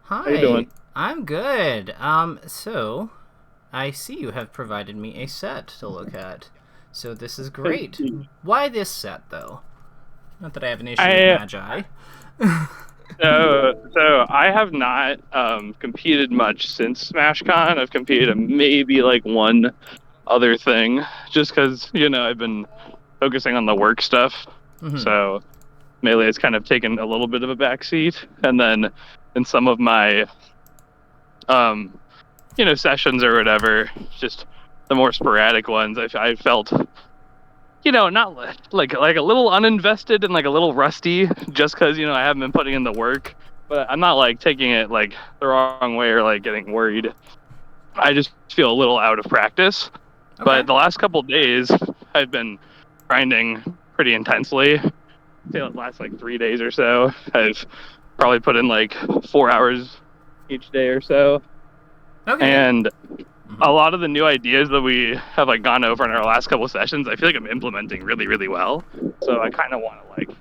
How you Hi, doing? I'm good. So I see you have provided me a set to look at. So this is great. Why this set, though? Not that I have an issue with I Magi. so I have not competed much since SmashCon. I've competed in maybe like one other thing, just because I've been focusing on the work stuff. Hmm. So Melee has kind of taken a little bit of a backseat, and then in some of my um sessions or whatever, just the more sporadic ones, I felt not like a little uninvested and like a little rusty just because I haven't been putting in the work. But I'm not like taking it like the wrong way or like getting worried. I just feel a little out of practice. Okay. But the last couple of days, I've been grinding pretty intensely. I feel it lasts like 3 days or so. I've probably put in like 4 hours each day or so, Okay. and Hmm. a lot of the new ideas that we have like gone over in our last couple of sessions, I feel like I'm implementing really, really well. So I kind of want to like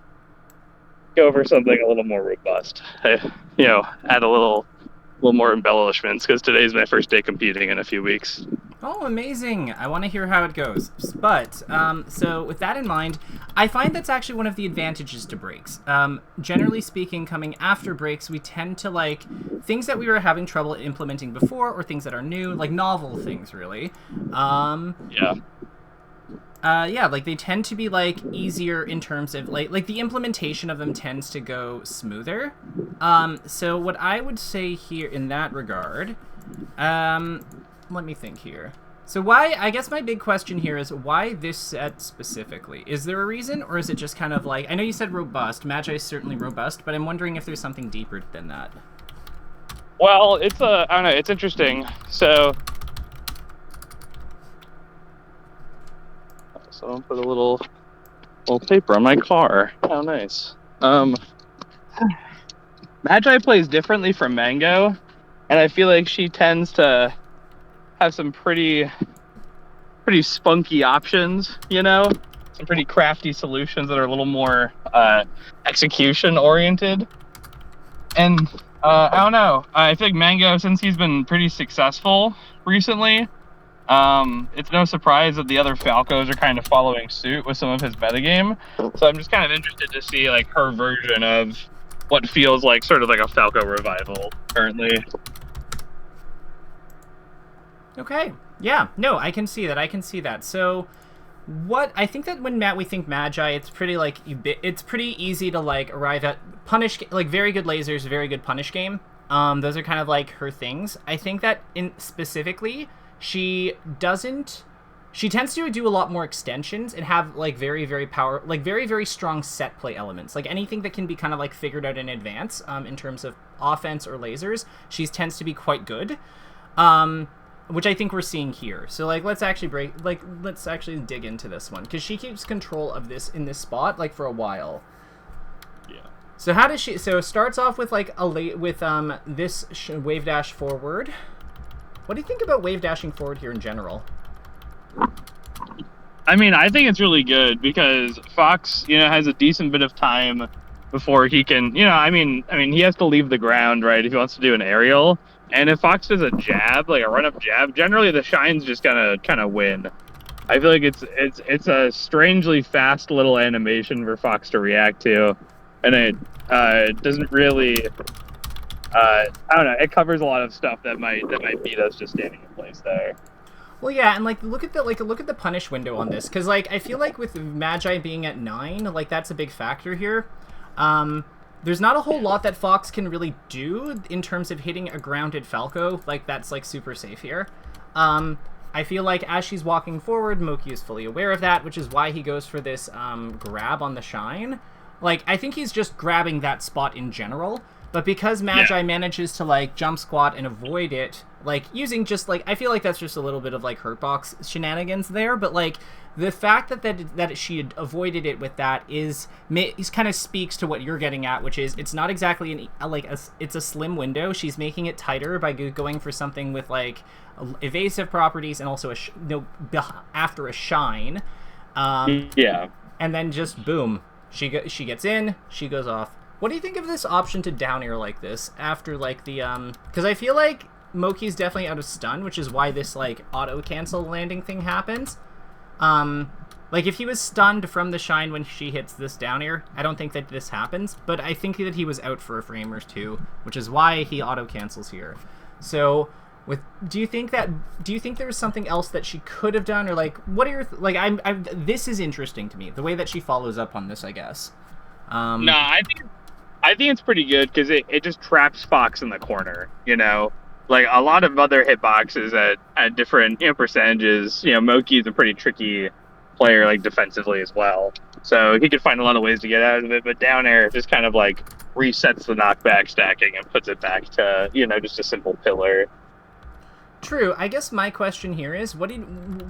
go over something a little more robust. Add a little more embellishments because today's my first day competing in a few weeks. Oh, amazing! I want to hear how it goes. But, so with that in mind, I find that's actually one of the advantages to breaks. Generally speaking, coming after breaks, we tend to like things that we were having trouble implementing before, or things that are new, like novel things, really. Um, Yeah. yeah, like they tend to be like easier in terms of like the implementation of them tends to go smoother. So what I would say here in that regard, um, let me think here. So why? I guess my big question here is why this set specifically? Is there a reason, or is it just kind of like I know you said robust? Magi is certainly robust, but I'm wondering if there's something deeper than that. Well, I don't know, it's interesting. So I'll put a little paper on my car. How nice. Magi plays differently from Mango, and I feel like she tends to have some pretty spunky options, some pretty crafty solutions that are a little more execution oriented. And I don't know. I think Mango, since he's been pretty successful recently, it's no surprise that the other Falcos are kind of following suit with some of his metagame. So I'm just kind of interested to see like her version of what feels like sort of like a Falco revival currently. Okay. Yeah. No, I can see that. I can see that. So what I think that when Matt we think Magi, it's pretty like it's pretty easy to like arrive at punish like very good lasers, very good punish game. Those are kind of like her things. I think that in specifically she doesn't. She tends to do a lot more extensions and have like very very strong set play elements. Like anything that can be kind of like figured out in advance, in terms of offense or lasers, she tends to be quite good. Um, which I think we're seeing here. So like let's actually dig into this one because she keeps control of this in this spot like for a while. Yeah. So how does she? So it starts off with like a late with this wave dash forward. What do you think about wave dashing forward here in general? I mean, I think it's really good because Fox, has a decent bit of time before he can, I mean, he has to leave the ground, right, if he wants to do an aerial. And if Fox does a jab, like a run-up jab, generally the Shine's just gonna kind of win. I feel like it's a strangely fast little animation for Fox to react to, and it doesn't really, I don't know, it covers a lot of stuff that might beat us just standing in place there. Well, yeah, and like look at the punish window on this because like I feel like with Magi being at 9, like that's a big factor here. There's not a whole lot that Fox can really do in terms of hitting a grounded Falco. Like that's like super safe here. I feel like as she's walking forward, Moki is fully aware of that, which is why he goes for this grab on the Shine. Like I think he's just grabbing that spot in general. But because Magi Yeah. manages to like jump squat and avoid it, like using just like I feel like that's just a little bit of like hurtbox shenanigans there. But like the fact that she had avoided it with that is kind of speaks to what you're getting at, which is it's not exactly it's a slim window. She's making it tighter by going for something with like evasive properties and also after a shine, Yeah. and then just boom, she gets in, she goes off. What do you think of this option to down air like this after like the because I feel like Moki's definitely out of stun, which is why this like auto cancel landing thing happens. Like if he was stunned from the shine when she hits this down air, I don't think that this happens, but I think that he was out for a frame or two, which is why he auto cancels here. So do you think there was something else that she could have done, or like what are your this is interesting to me, the way that she follows up on this, I guess. No, I think it's pretty good because it just traps Fox in the corner, you know? Like, a lot of other hitboxes at different, you know, percentages, you know, Moki is a pretty tricky player, like, defensively as well. So he could find a lot of ways to get out of it, but down air just kind of, like, resets the knockback stacking and puts it back to, you know, just a simple pillar. True. I guess my question here is,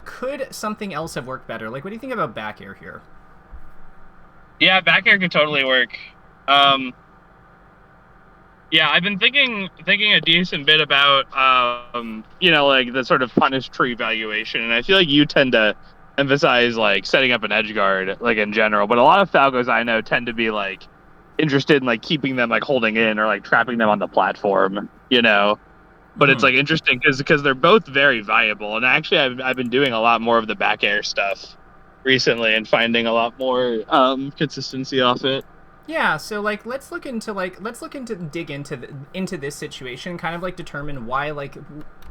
could something else have worked better? Like, what do you think about back air here? Yeah, back air could totally work. Yeah, I've been thinking a decent bit about you know, like the sort of punish tree valuation, and I feel like you tend to emphasize like setting up an edge guard, like in general, but a lot of Falcos I know tend to be like interested in like keeping them like holding in or like trapping them on the platform, you know. But it's like interesting because they're both very viable, and actually I've been doing a lot more of the back air stuff recently and finding a lot more consistency off it. Yeah, so like let's dig into this situation, kind of like determine why. Like,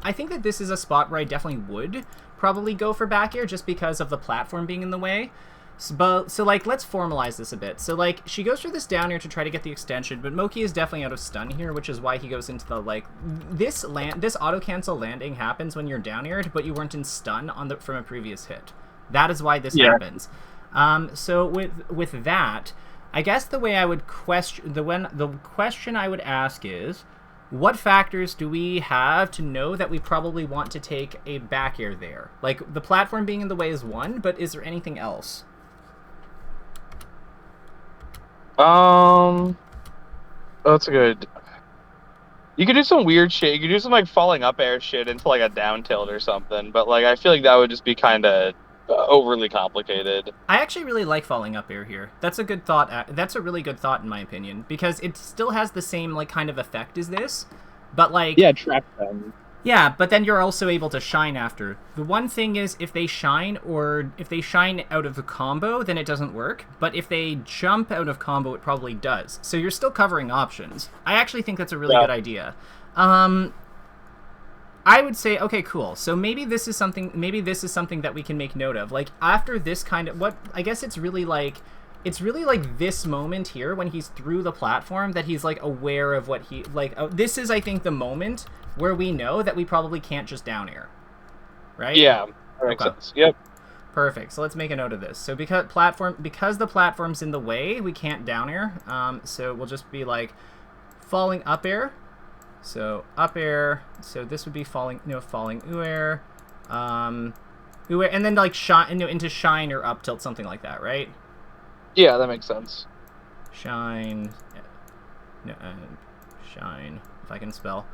I think that this is a spot where I definitely would probably go for back air just because of the platform being in the way. So like let's formalize this a bit. So like she goes for this down air to try to get the extension, but Moki is definitely out of stun here, which is why he goes into the like this auto cancel landing happens when you're down aired, but you weren't in stun from a previous hit. That is why this happens. So with that, I guess the way I would the question I would ask is, what factors do we have to know that we probably want to take a back air there? Like, the platform being in the way is one, but is there anything else? That's good. You could do some weird shit. You could do some like falling up air shit into like a down tilt or something, but like I feel like that would just be kind of overly complicated. I actually really like falling up air here. That's a good thought. That's a really good thought in my opinion, because it still has the same like kind of effect as this, but like Trap them. Yeah, but then you're also able to shine after. The one thing is, if they shine out of the combo, then it doesn't work. But if they jump out of combo, it probably does. So you're still covering options. I actually think that's a really good idea. I would say, okay, cool. So maybe this is something that we can make note of. Like, after this kind of I guess it's really like this moment here when he's through the platform that he's like aware of what he this is, I think, the moment where we know that we probably can't just down air, right? Yeah, that makes sense. Yep. Perfect. So let's make a note of this. So because the platform's in the way, we can't down air. So we'll just be like falling up air. So up air. So this would be falling oo air, oo air, and then like shine into shine or up tilt, something like that, right? Yeah, that makes sense. Shine, shine. If I can spell.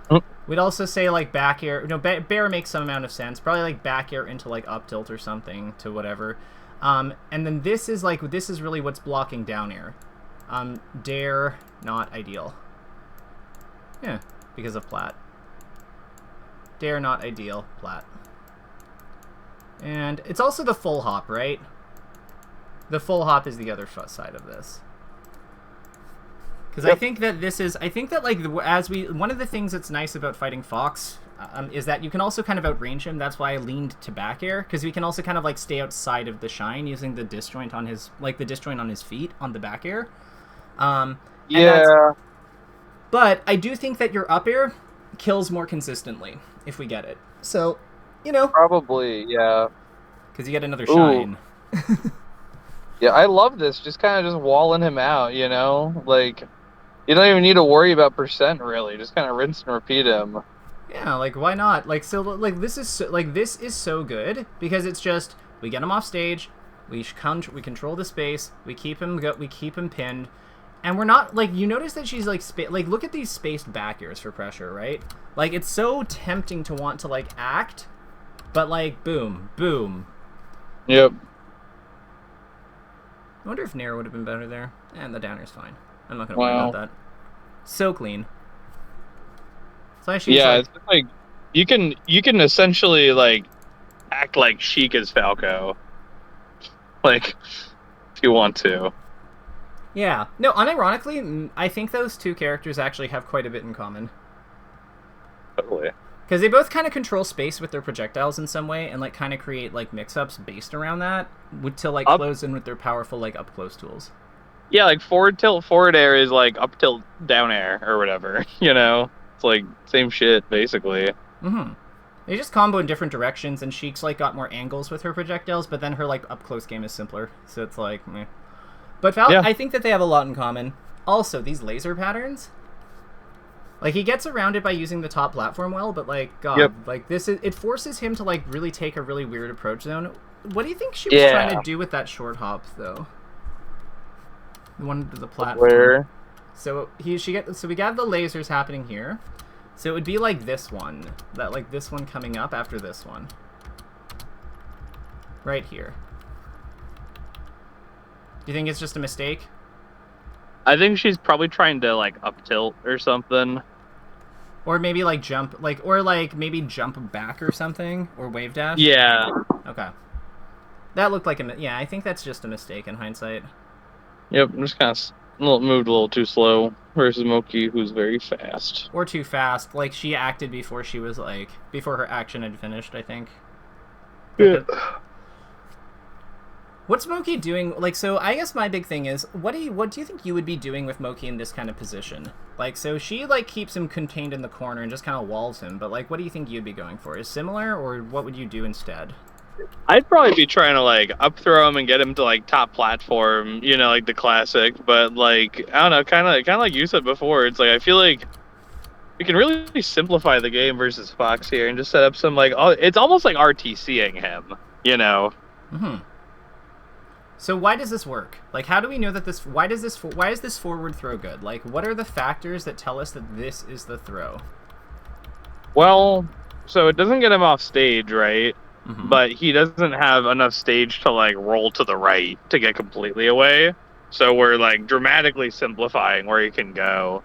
We'd also say like back air. No, bear makes some amount of sense. Probably like back air into like up tilt or something to whatever. And then this is really what's blocking down air. Dare, not ideal. Yeah, because of plat. Dare, not ideal, plat. And it's also the full hop, right? The full hop is the other side of this. Because I think that one of the things that's nice about fighting Fox is that you can also kind of outrange him. That's why I leaned to back air, because we can also kind of like stay outside of the shine using the disjoint on his feet on the back air. Yeah. But I do think that your up air kills more consistently if we get it. So, you know. Probably, yeah. Because you get another shine. Yeah, I love this. Just kind of just walling him out, you know? Like, you don't even need to worry about percent, really. Just kind of rinse and repeat him. Yeah, like, why not? Like, so, like, this is so good, because it's just, we get him off stage, we control the space, we keep him pinned, and we're not, like, you notice that she's, like, look at these spaced back airs for pressure, right? Like, it's so tempting to want to, like, act, but, like, boom, boom. Yep. I wonder if Nair would have been better there. And the down air's fine. I'm not gonna worry about that. So clean. So she's yeah, like, it's like you can essentially like act like Sheik as Falco, like if you want to. yeah. No, unironically, I think those two characters actually have quite a bit in common. Totally. Because they both kind of control space with their projectiles in some way, and like kind of create like mix-ups based around that to like close in with their powerful like up-close tools. Yeah, like forward tilt, forward air is like up tilt, down air, or whatever. You know, it's like same shit basically. Mm-hmm. They just combo in different directions, and Sheik's like got more angles with her projectiles, but then her like up-close game is simpler, so it's like, meh. But I think that they have a lot in common. Also, these laser patterns. Like, he gets around it by using the top platform well, but, like, God, like, it forces him to, like, really take a really weird approach zone. What do you think she was trying to do with that short hop, though? The one to the platform. Where? So, we got the lasers happening here. So it would be like this one. Like, this one coming up after this one. Right here. Do you think it's just a mistake? I think she's probably trying to, like, up tilt or something. Or maybe, like, jump, like, or, like, maybe jump back or something? Or wave dash? Yeah. Okay. That looked like yeah, I think that's just a mistake in hindsight. Yep, I'm just kind of moved a little too slow versus Moki, who's very fast. Or too fast. Like, she acted before she was, like, before her action had finished, I think. Yeah. What's Moki doing? Like, so I guess my big thing is, what do you think you would be doing with Moki in this kind of position? Like, so she, like, keeps him contained in the corner and just kind of walls him, but, like, what do you think you'd be going for? Is similar, or what would you do instead? I'd probably be trying to, like, up throw him and get him to, like, top platform, you know, like the classic, but, like, I don't know, kind of like you said before, it's like, I feel like we can really simplify the game versus Fox here and just set up some, like, it's almost like RTCing him, you know? Mm-hmm. So why does this work? Like, how do we know that why is this forward throw good? Like, what are the factors that tell us that this is the throw? Well, so it doesn't get him off stage, right? Mm-hmm. But he doesn't have enough stage to, like, roll to the right to get completely away. So we're, like, dramatically simplifying where he can go.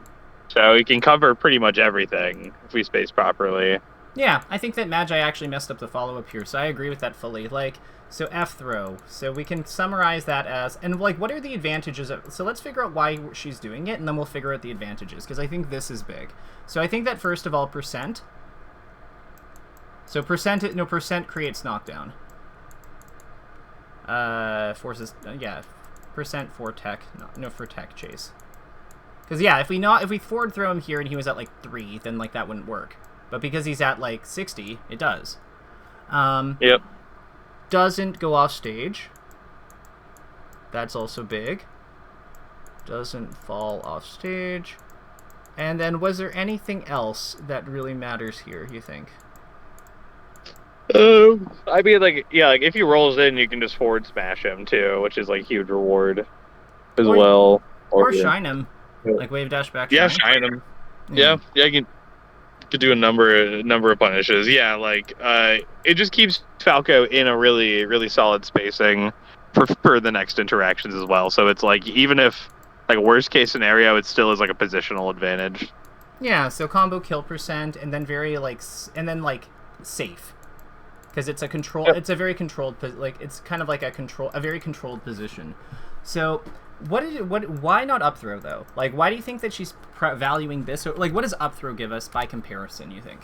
So he can cover pretty much everything if we space properly. Yeah, I think that Magi actually messed up the follow-up here, so I agree with that fully. Like, so F throw. So we can summarize that as, and, like, what are the advantages of, so let's figure out why she's doing it, and then we'll figure out the advantages, because I think this is big. So I think that, first of all, percent. So percent creates knockdown. Forces, yeah, percent for tech, no, for tech chase. Because, yeah, if we forward throw him here and he was at, like, 3, then, like, that wouldn't work. But because he's at, like, 60, it does. Yep. Doesn't go off stage. That's also big. Doesn't fall off stage. And then, was there anything else that really matters here, you think? I mean, like, yeah, like, if he rolls in, you can just forward smash him, too, which is, like, huge reward as well. Or shine him. Like, wave dash back. Yeah, shine him. Yeah, you could do a number of punishes. Yeah, like, it just keeps Falco in a really, really solid spacing for the next interactions as well. So it's like, even if, like, worst case scenario, it still is, like, a positional advantage. Yeah, so combo kill percent, and then safe. Because it's a control, it's a very controlled, like, it's kind of like a very controlled position. So, why not up throw, though? Like, why do you think that she's valuing this? Or, like, what does up throw give us by comparison, you think?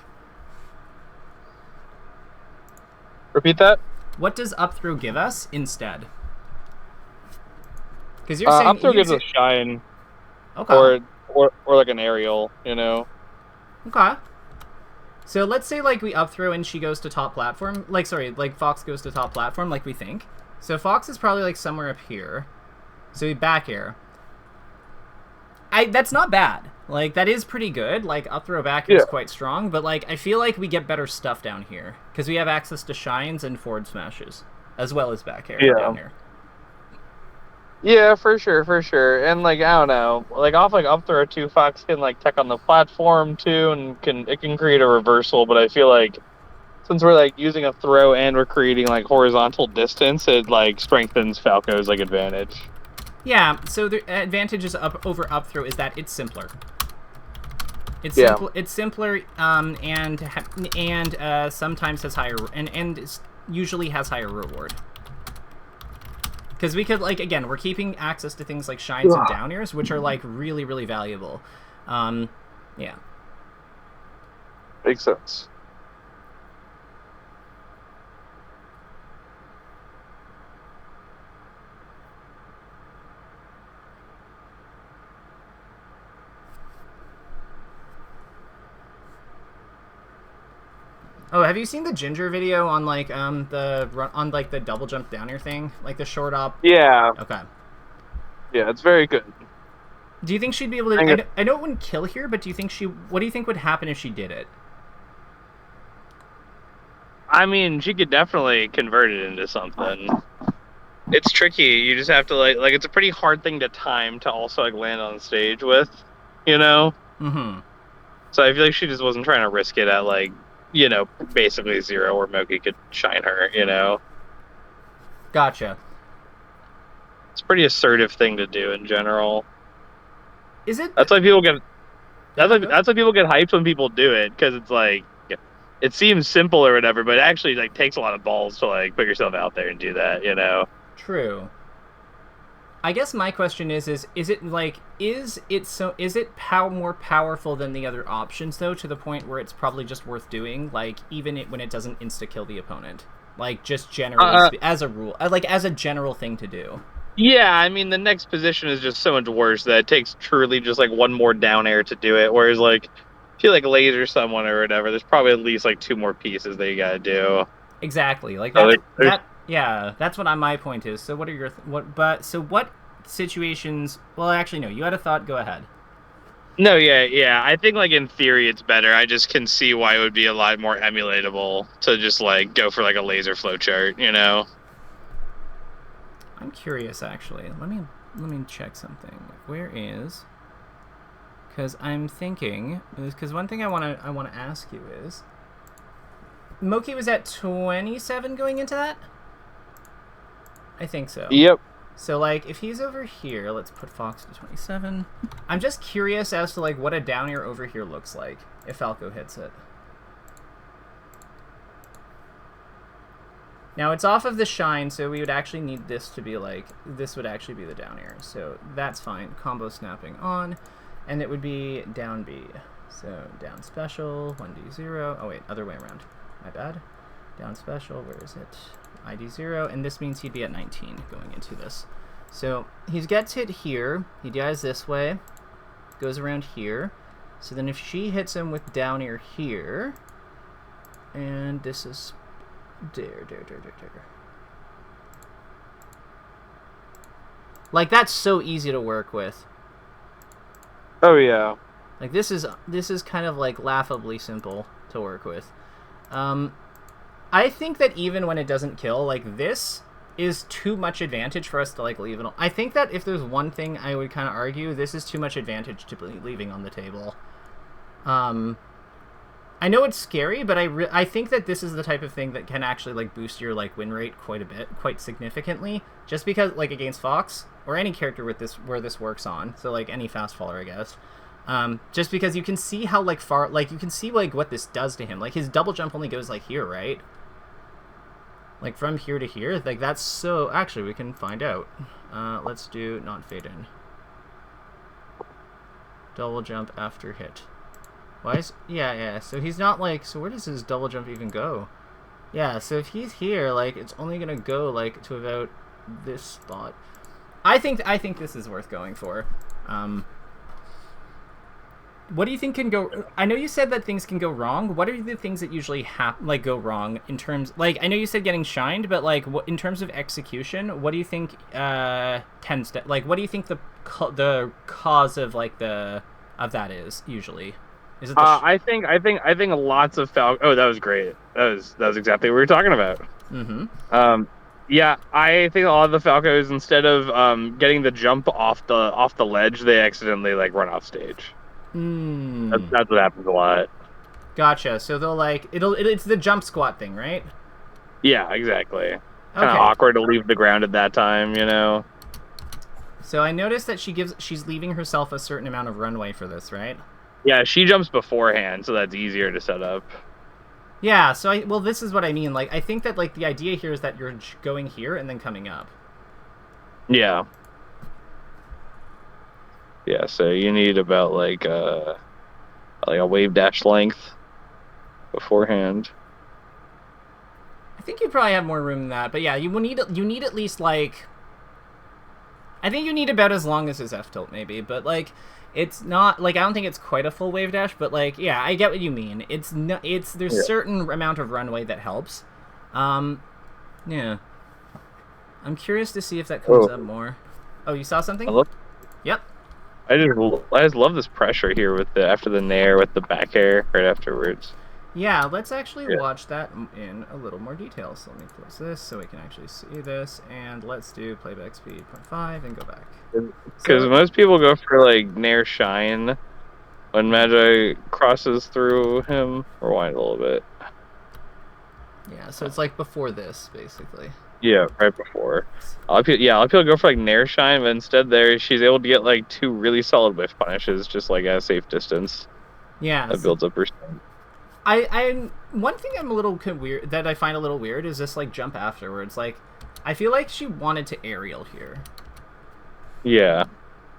Repeat that? What does up throw give us instead? Because you're saying up throw gives us shine. Okay. Or like an aerial, you know? Okay. So let's say, like, we up throw and she goes to top platform. Like, sorry, like, Fox goes to top platform, like we think. So Fox is probably, like, somewhere up here. So we back air. That's not bad. Like, that is pretty good. Like, up throw back air is quite strong. But, like, I feel like we get better stuff down here. Because we have access to shines and forward smashes. As well as back air down here. Yeah, for sure. And, like, I don't know. Like, off, like, up throw 2, Fox can, like, tech on the platform, too. And it can create a reversal. But I feel like, since we're, like, using a throw and we're creating, like, horizontal distance, it, like, strengthens Falco's, like, advantage. Yeah, so the advantages over up throw is that it's simpler. It's Yeah. It's simpler, and sometimes has higher and usually has higher reward. Because we could, like, again, we're keeping access to things like shines and down airs, which are like really, really valuable. Yeah. Makes sense. Oh, have you seen the Ginger video on like the double jump down air thing, like the short op? Yeah. Okay. Yeah, it's very good. Do you think she'd be able to? I know it wouldn't kill here, but do you think she? What do you think would happen if she did it? I mean, she could definitely convert it into something. It's tricky. You just have to like it's a pretty hard thing to time to also like land on stage with, you know? Mm-hmm. So I feel like she just wasn't trying to risk it at like, you know, basically 0 where Moki could shine her, you know? Gotcha. It's a pretty assertive thing to do in general. Is it? That's why people get that's why people get hyped when people do it, because it's like it seems simple or whatever, but it actually like takes a lot of balls to like put yourself out there and do that, you know? True. I guess my question is it more powerful than the other options though, to the point where it's probably just worth doing, like even when it doesn't insta kill the opponent, like just generally as a rule, like as a general thing to do. Yeah, I mean the next position is just so much worse that it takes truly just like one more down air to do it, whereas like if you like laser someone or whatever, there's probably at least like 2 more pieces that you gotta do. Exactly, like So, yeah, that's what my point is. So what are your what situations? Well, actually, no. You had a thought. Go ahead. No, yeah. I think like in theory it's better. I just can see why it would be a lot more emulatable to just like go for like a laser flow chart, you know? I'm curious, actually. Let me check something. Where is? Because I'm thinking. Because one thing I want to ask you is, Moki was at 27 going into that. I think so. Yep. So, like, if he's over here, let's put Fox to 27. I'm just curious as to, like, what a down air over here looks like if Falco hits it. Now, it's off of the shine, so we would actually need this to be, like, this would actually be the down air. So, that's fine. Combo snapping on. And it would be down B. So, down special, 1D0. Oh, wait, other way around. My bad. Down special, where is it? ID 0, and this means he'd be at 19 going into this. So he gets hit here, he dies this way, goes around here. So then if she hits him with down air here, and this is there. Like, that's so easy to work with. Oh yeah. Like, this is kind of like laughably simple to work with. I think that even when it doesn't kill, like, this is too much advantage for us to, like, leave it on. I think that if there's one thing I would kind of argue, this is too much advantage to be leaving on the table. I know it's scary, but I think that this is the type of thing that can actually, like, boost your, like, win rate quite significantly, just because, like, against Fox, or any character with this, where this works on, so, like, any fast faller, I guess. Just because you can see how, like, far, like, you can see, like, what this does to him. Like, his double jump only goes, like, here, right? Like, from here to here, like, that's so... Actually, we can find out. Let's do not fade in. Double jump after hit. Why is... Yeah, so he's not, like... So where does his double jump even go? Yeah, so if he's here, like, it's only gonna go, like, to about this spot. I think this is worth going for. What do you think can go... I know you said that things can go wrong. What are the things that usually go wrong in terms... Like, I know you said getting shined, but, like, in terms of execution, what do you think tends to... Like, what do you think the cause of, like, of that is, usually? Is it the... I think lots of Falco... Oh, that was great. That was exactly what we were talking about. Mm-hmm. Yeah, I think a lot of the Falcos, instead of getting the jump off the ledge, they accidentally, like, run off stage. That's what happens a lot. Gotcha. So they'll, like, it's the jump squat thing, right? Yeah, exactly. Kind of awkward to leave the ground at that time, you know. So I noticed that she's leaving herself a certain amount of runway for this, right? Yeah, she jumps beforehand, so that's easier to set up. Yeah, so well, this is what I mean. Like, I think that, like, the idea here is that you're going here and then coming up. Yeah. Yeah, so you need about like a wave dash length beforehand. I think you'd probably have more room than that, but yeah, you need at least, like, I think you need about as long as his F tilt, maybe, but, like, it's not, like, I don't think it's quite a full wave dash, but, like, yeah, I get what you mean. There's certain amount of runway that helps. Yeah. I'm curious to see if that comes up more. Oh, you saw something? Yep. I just love this pressure here with the after the nair with the back air right afterwards. Yeah, let's actually watch that in a little more detail. So let me close this so we can actually see this, and let's do playback speed 0.5 and go back. Because most people go for like nair shine when Magi crosses through him. Rewind a little bit. Yeah, so it's like before this, basically. Yeah, right before. A lot of people go for like nair shine, but instead there she's able to get like 2 really solid whiff punishes just like at a safe distance. Yeah, that builds up her strength. I one thing I'm a little weird that I find a little weird is this like jump afterwards. Like, I feel like she wanted to aerial here. Yeah.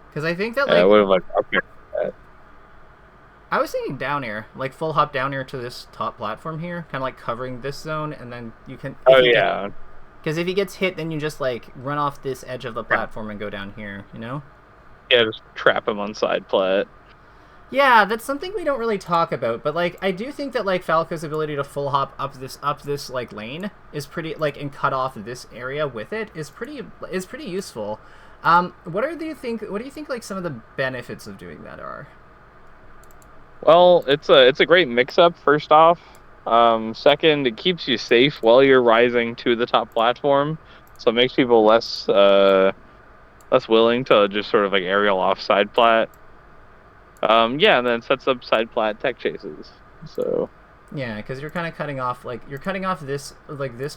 Because I think that like I would have like that. I was thinking down air, like full hop down air to this top platform here, kind of like covering this zone, and then you can. Oh yeah. Because if he gets hit, then you just like run off this edge of the platform and go down here. You know. Yeah, just trap him on side plat. Yeah, that's something we don't really talk about, but like I do think that like Falco's ability to full hop up this like lane is pretty like and cut off this area with it is pretty useful. What do you think like some of the benefits of doing that are? Well, it's a great mix up first off. Second, it keeps you safe while you're rising to the top platform, so it makes people less willing to just sort of like aerial off side plat. Yeah, and then it sets up side plat tech chases. So yeah, because you're kind of cutting off this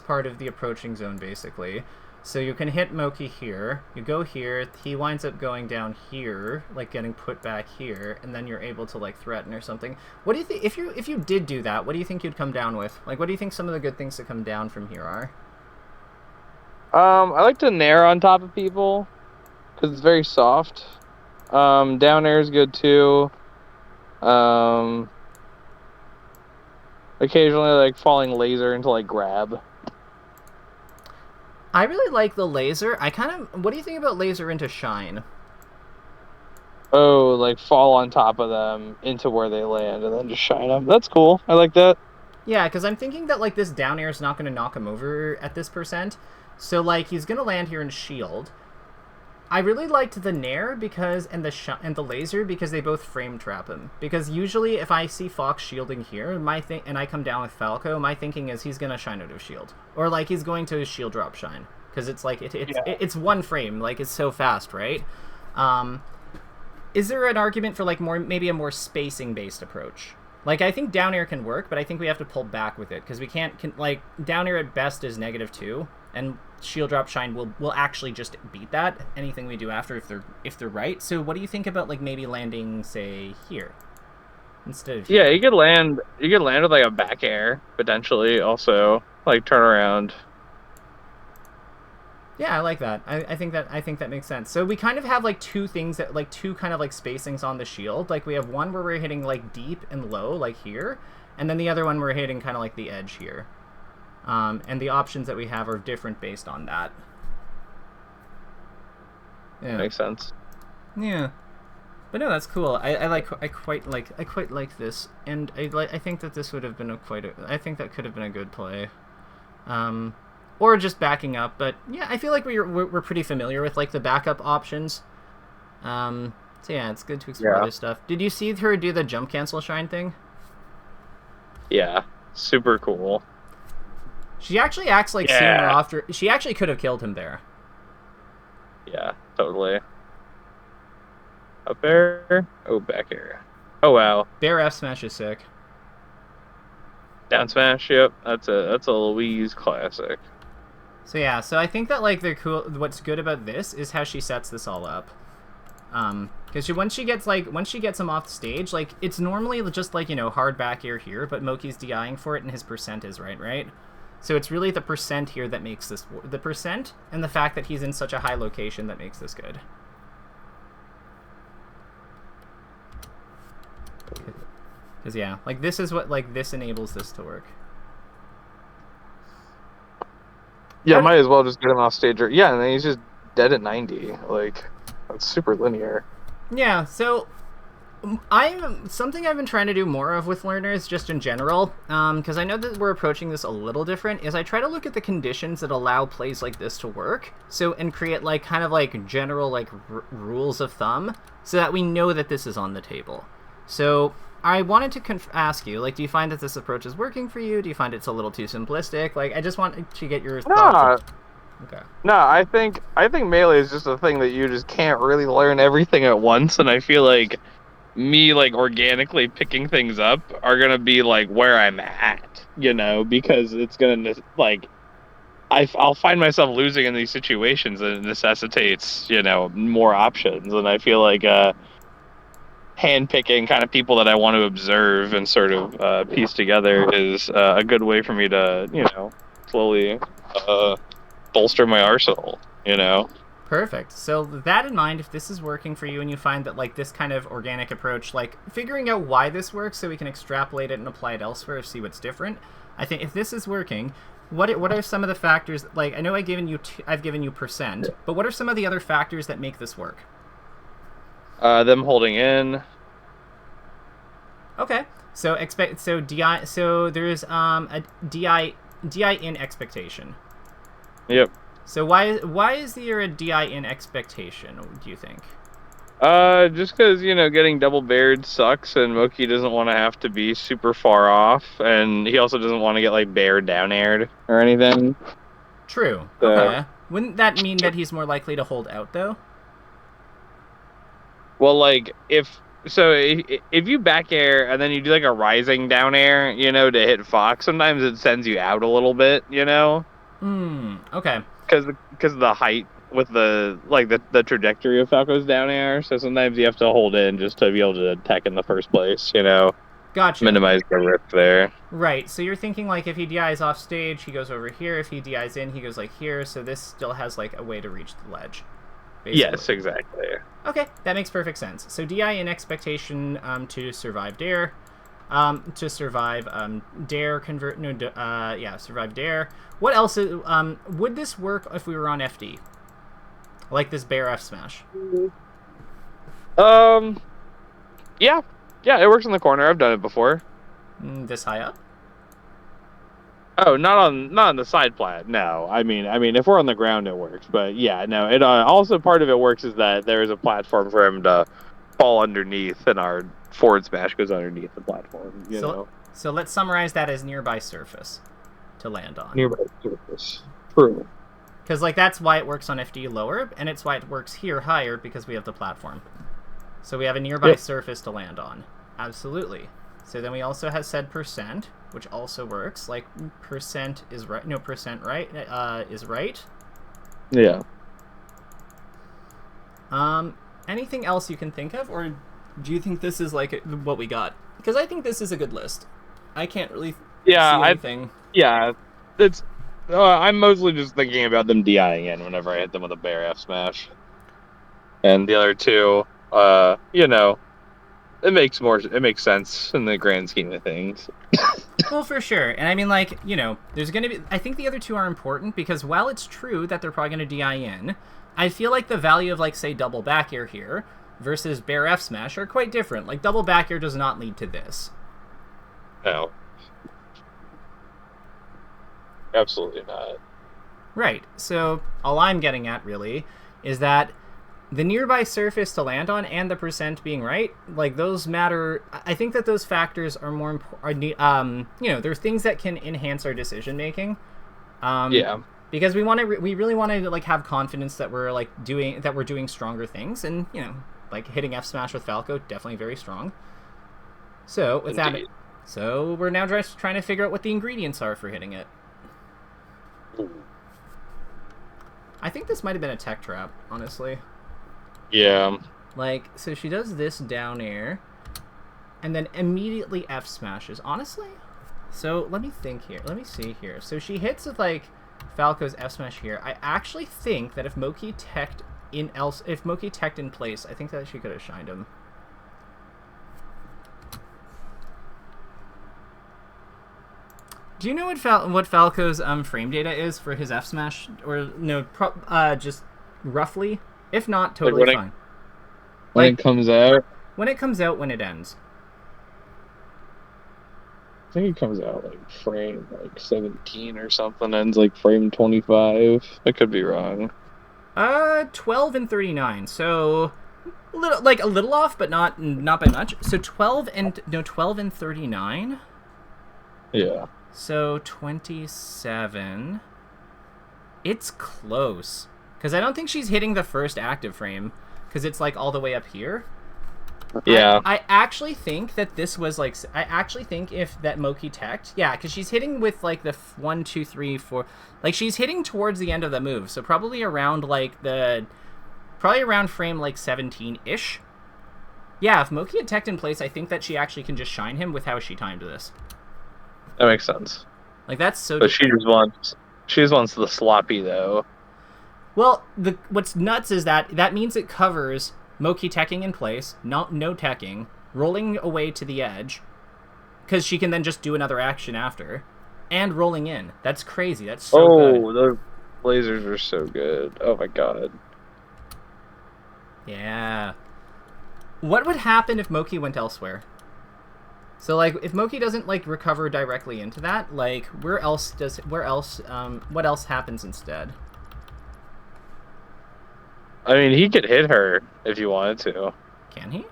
part of the approaching zone basically. So you can hit Moki here. You go here. He winds up going down here, like getting put back here, and then you're able to like threaten or something. What do you think if you did do that? What do you think you'd come down with? Like, what do you think some of the good things to come down from here are? I like to nair on top of people because it's very soft. Down air is good too. Occasionally like falling laser into like grab. I really like the laser. What do you think about laser into shine? Oh, like fall on top of them into where they land and then just shine them. That's cool. I like that. Yeah, because I'm thinking that like this down air is not going to knock him over at this percent. So like he's going to land here and shield. I really liked the nair and the laser because they both frame trap him. Because usually if I see Fox shielding here, and I come down with Falco, my thinking is he's gonna shine out of shield, or like he's going to shield drop shine because it's like it's one frame, like it's so fast, right? Is there an argument for like maybe a more spacing based approach? Like I think down air can work, but I think we have to pull back with it because we can't like down air at best is -2. And shield drop shine will actually just beat that anything we do after if they're right. So what do you think about like maybe landing say here instead of here? Yeah, you could land with like a back air potentially also like turn around. Yeah, I like that. I think that makes sense. So we kind of have like two things that like two kind of like spacings on the shield. Like we have one where we're hitting like deep and low like here, and then the other one we're hitting kind of like the edge here. And the options that we have are different based on that. Yeah. Makes sense. Yeah, but no, that's cool. I quite like this, and I think that this would have been I think that could have been a good play, or just backing up. But yeah, I feel like we're pretty familiar with like the backup options. So yeah, it's good to explore this stuff. Did you see her do the jump cancel shine thing? Yeah, super cool. She actually acts like sooner after. She actually could have killed him there. Yeah, totally. Up air. Oh, back air. Oh wow. Bear F smash is sick. Down smash. Yep, that's a Louise classic. So yeah, so I think that like they're cool. What's good about this is how she sets this all up. Because once she gets him off the stage, like it's normally just like hard back air here, but Moki's DIing for it and his percent is right. So it's really the percent here that makes this the percent and the fact that he's in such a high location that makes this good. Because yeah, like this is what like this enables this to work. Yeah, might as well just get him off stage. Yeah, and then he's just dead at 90. Like, that's super linear. Yeah, so something I've been trying to do more of with learners, just in general, because I know that we're approaching this a little different, is I try to look at the conditions that allow plays like this to work, and create like kind of like general like rules of thumb, so that we know that this is on the table. So I wanted to ask you, like, do you find that this approach is working for you? Do you find it's a little too simplistic? Like, I just want to get your thoughts. Okay. No, I think Melee is just a thing that you just can't really learn everything at once, and I feel like me like organically picking things up are gonna be like where I'm at, because it's gonna like I'll find myself losing in these situations, and it necessitates more options, and I feel like handpicking kind of people that I want to observe and sort of piece together is a good way for me to slowly bolster my arsenal. Perfect. So that in mind, if this is working for you and you find that like this kind of organic approach, like figuring out why this works so we can extrapolate it and apply it elsewhere, see what's different. I think if this is working, what are some of the factors? Like I know I've given you percent, but what are some of the other factors that make this work? Them holding in. Okay. So DI. So there's a DI in expectation. Yep. So why is there a DI in expectation, do you think? Just because, getting double bared sucks, and Moki doesn't want to have to be super far off, and he also doesn't want to get, like, bared down aired or anything. True. So, okay. Wouldn't that mean that he's more likely to hold out, though? Well, like, if you back air and then you do, like, a rising down air, to hit Fox, sometimes it sends you out a little bit, Okay. Because of the height with the trajectory of Falco's down air, so sometimes you have to hold in just to be able to attack in the first place, Gotcha. Minimize the risk there. Right, so you're thinking like if he DIs off stage, he goes over here. If he DIs in, he goes like here, so this still has like a way to reach the ledge. Basically. Yes, exactly. Okay, that makes perfect sense. So DI in expectation to survive dare. Survive dare. What else would this work if we were on FD? Like this bear F smash? Yeah, it works in the corner. I've done it before. This high up? Oh, not on the side plat. No, I mean, if we're on the ground, it works. But yeah, no. It also part of it works is that there is a platform for him to fall underneath, and our forward smash goes underneath the platform. So let's summarize that as nearby surface to land on. Nearby surface. True. Because like that's why it works on FD lower, and it's why it works here higher because we have the platform. So we have a nearby surface to land on. Absolutely. So then we also have said percent, which also works. Like percent is right. No, percent right is right. Yeah. Anything else you can think of, or do you think this is like what we got? Because I think this is a good list. I can't really see anything. It's. I'm mostly just thinking about them DIing in whenever I hit them with a bear F smash. And the other two, it makes sense in the grand scheme of things. Well, for sure. And I mean, like, there's going to be... I think the other two are important because while it's true that they're probably going to DI in, I feel like the value of, like, say, double back air here versus bear F smash are quite different. Like, double back air does not lead to this. No. Absolutely not. Right. So all I'm getting at, really, is that the nearby surface to land on and the percent being right, like, those matter. I think that those factors are more important. They're things that can enhance our decision making. Because we really want to like have confidence that we're doing stronger things, and like hitting F smash with Falco, definitely very strong. So with that, we're now just trying to figure out what the ingredients are for hitting it. I think this might have been a tech trap, honestly. Yeah. Like, so she does this down air, and then immediately F smashes. Honestly? So, let me think here. Let me see here. So she hits with, like, Falco's F smash here. I actually think that if Moki teched in place, I think that she could have shined him. Do you know what Falco's frame data is for his F smash? Or no, just roughly? If not, totally fine. When it comes out? When it comes out, when it ends. I think it comes out like frame 17 or something, ends like frame 25. I could be wrong. 12 and 39. So a little off, but not by much. So 12 and 39. Yeah. So 27. It's close. Because I don't think she's hitting the first active frame. Because it's like all the way up here. Yeah. I actually think that this was like... I actually think if that Moki teched... Yeah, because she's hitting with like the 1, 2, 3, 4... Like she's hitting towards the end of the move. So probably around like probably around frame like 17-ish. Yeah, if Moki had teched in place, I think that she actually can just shine him with how she timed this. That makes sense. Like that's so... But she just wants the sloppy though. Well, what's nuts is that means it covers Moki teching in place, no teching, rolling away to the edge, because she can then just do another action after, and rolling in. That's crazy. That's so good. Oh, those lasers are so good. Oh my god. Yeah. What would happen if Moki went elsewhere? So, like, if Moki doesn't, like, recover directly into that, like, what else happens instead? I mean, he could hit her if you wanted to. Can he?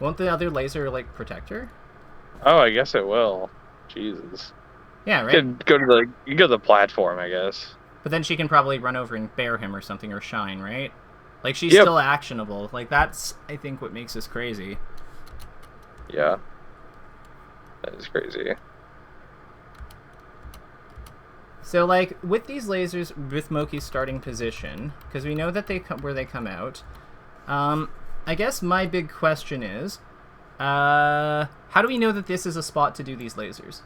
Won't the other laser, like, protect her? Oh, I guess it will. Jesus. Yeah, right? You go to the platform, I guess. But then she can probably run over and bear him or something, or shine, right? Like, she's still actionable. Like, that's, I think, what makes this crazy. Yeah. That is crazy. So, like, with these lasers, with Moki's starting position, because we know that where they come out, I guess my big question is, how do we know that this is a spot to do these lasers?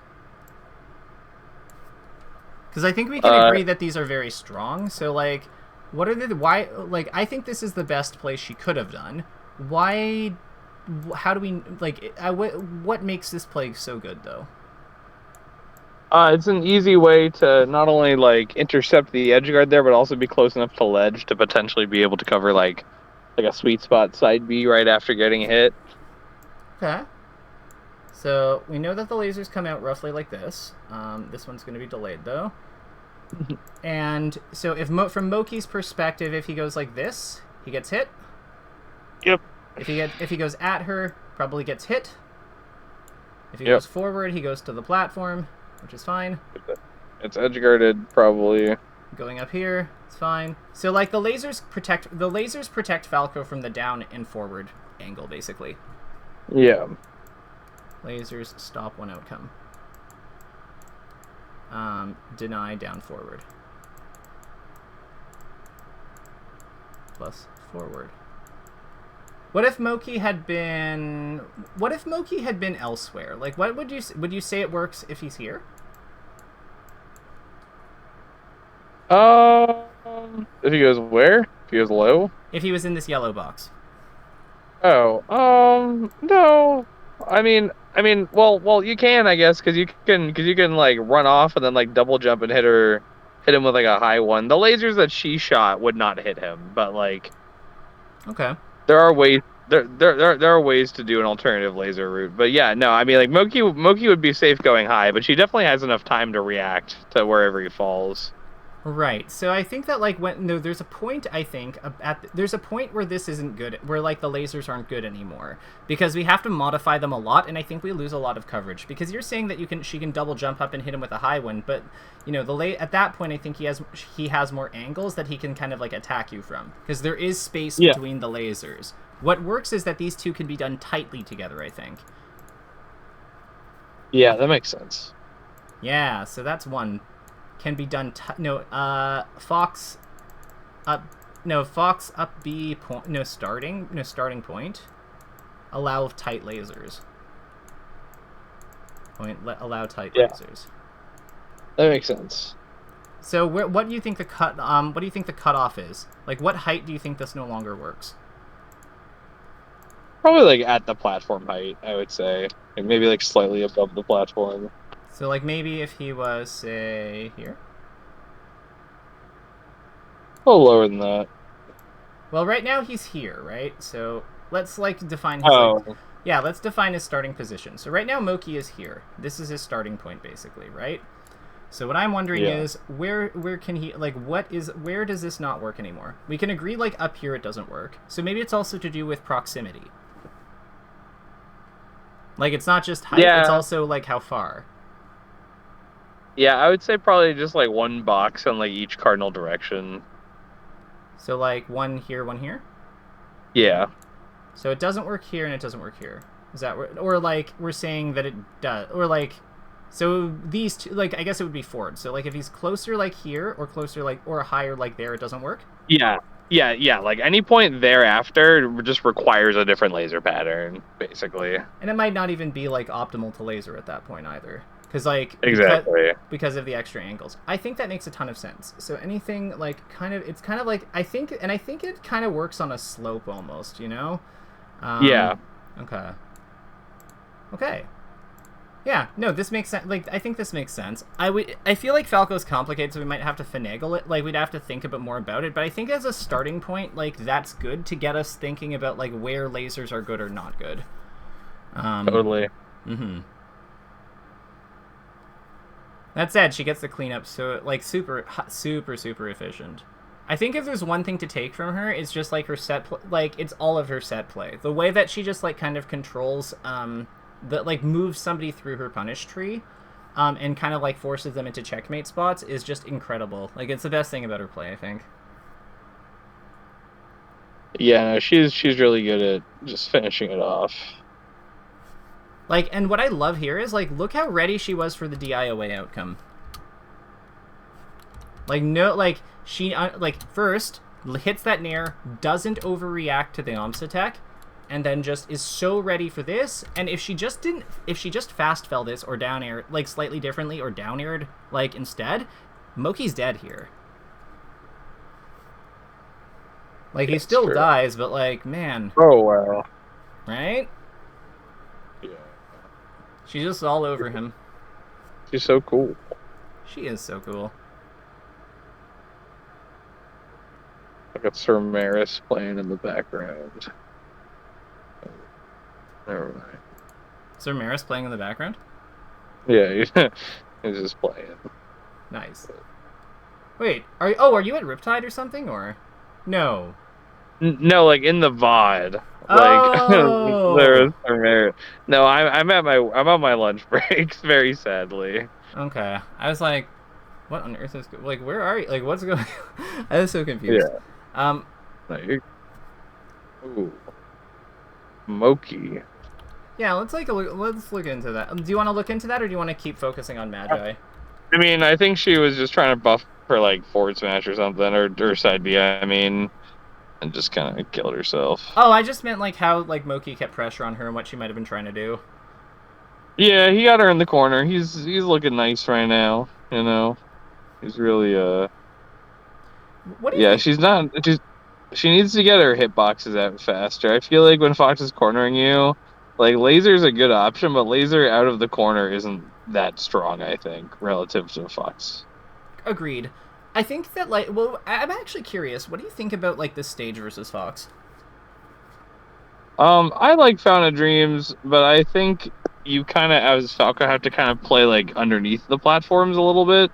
Because I think we can agree that these are very strong, so, like, I think this is the best place she could have done. How do we, like, what makes this play so good, though? It's an easy way to not only, like, intercept the edge guard there, but also be close enough to ledge to potentially be able to cover, like a sweet spot side B right after getting hit. Okay. So, we know that the lasers come out roughly like this. This one's going to be delayed, though. And so, from Moki's perspective, if he goes like this, he gets hit. Yep. If he goes at her, probably gets hit. If he goes forward, he goes to the platform, which is fine. It's edge guarded, probably. Going up here, it's fine. So, like, the lasers protect Falco from the down and forward angle, basically. Yeah. Lasers stop one outcome. Deny down forward. Plus forward. What if Moki had been elsewhere? Like, what would you say it works if he's here? If he goes where? If he goes low? If he was in this yellow box. Oh, no. I mean, well, you can, I guess, because you can like run off and then like double jump and hit him with like a high one. The lasers that she shot would not hit him, but like, okay, there are ways. There are ways to do an alternative laser route, but yeah, no, I mean, like Moki would be safe going high, but she definitely has enough time to react to wherever he falls. Right. So I think that like there's a point there's a point where this isn't good, where like the lasers aren't good anymore because we have to modify them a lot, and I think we lose a lot of coverage because you're saying that she can double jump up and hit him with a high one, but you know at that point I think he has more angles that he can kind of like attack you from because there is space between the lasers. What works is that these two can be done tightly together, I think. Yeah, that makes sense. Yeah, so that's one can be done. Fox up. No, Fox up B point. No starting. No starting point. Allow tight lasers. Allow tight lasers. That makes sense. So what do you think the what do you think the cutoff is? Like, what height do you think this no longer works? Probably like at the platform height, I would say. Like maybe like slightly above the platform. So like maybe if he was, say, here? A little lower than that. Well, right now he's here, right? So let's like define his yeah, let's define his starting position. So right now Moki is here. This is his starting point basically, right? So what I'm wondering is where can he, like, where does this not work anymore? We can agree like up here it doesn't work. So maybe it's also to do with proximity. Like, it's not just height, it's also like how far. Yeah, I would say probably just like one box on like each cardinal direction. So like one here, one here? Yeah. So it doesn't work here and it doesn't work here. Is that, or like we're saying that it does, or like, so these two, like, I guess it would be forward. So like if he's closer like here or closer like, or higher like there, it doesn't work? Yeah. Like any point thereafter just requires a different laser pattern, basically. And it might not even be like optimal to laser at that point either. Because like, because of the extra angles. I think that makes a ton of sense. So anything like it's kind of like, I think it kind of works on a slope almost, you know? Yeah. Okay. Yeah, no, this makes sense. Like, I think this makes sense. I feel like Falco's complicated, so we might have to finagle it. Like, we'd have to think a bit more about it. But I think as a starting point, like, that's good to get us thinking about, like, where lasers are good or not good. Totally. Mm-hmm. That said, she gets the cleanup, so, like, super efficient. I think if there's one thing to take from her, it's just, like, her set like, it's all of her set play. The way that she just, like, kind of controls, that like moves somebody through her punish tree, and kind of like forces them into checkmate spots is just incredible. Like, it's the best thing about her play, I think. Yeah, no, she's really good at just finishing it off. Like, and what I love here is, like, look how ready she was for the DIOA outcome. Like, no, like, she, like, first hits that nair, doesn't overreact to the OMS attack, and then just is so ready for this. And if she just fast fell this or down air, like, slightly differently, or down aired, like, instead, Moki's dead here. Like, he still dies, but, like, man. Oh, wow. Right? Yeah. She's just all over him. She's so cool. She is so cool. I got Sir Maris playing in the background. Never mind. Sir Maris playing in the background? Yeah, he's just playing. Nice. Wait, are you at Riptide or something, or? No. No, like in the VOD. Like oh. There's Sir Maris. No, I'm on my lunch breaks, very sadly. Okay. I was like, what on earth is, like, where are you? Like, what's going on? I was so confused. Yeah. Ooh. Moki. Yeah, let's look into that. Do you want to look into that, or do you want to keep focusing on Magi? I mean, I think she was just trying to buff for like forward smash or something, or side B. I mean, and just kind of killed herself. Oh, I just meant like how like Moki kept pressure on her and what she might have been trying to do. Yeah, he got her in the corner. He's looking nice right now. You know, he's really What do you think? She's not. She needs to get her hitboxes out faster. I feel like when Fox is cornering you, like, laser's a good option, but laser out of the corner isn't that strong, I think, relative to Fox. Agreed. I think that, like, well, I'm actually curious. What do you think about, like, this stage versus Fox? I like Fountain of Dreams, but I think you kind of, as Falco, have to kind of play, like, underneath the platforms a little bit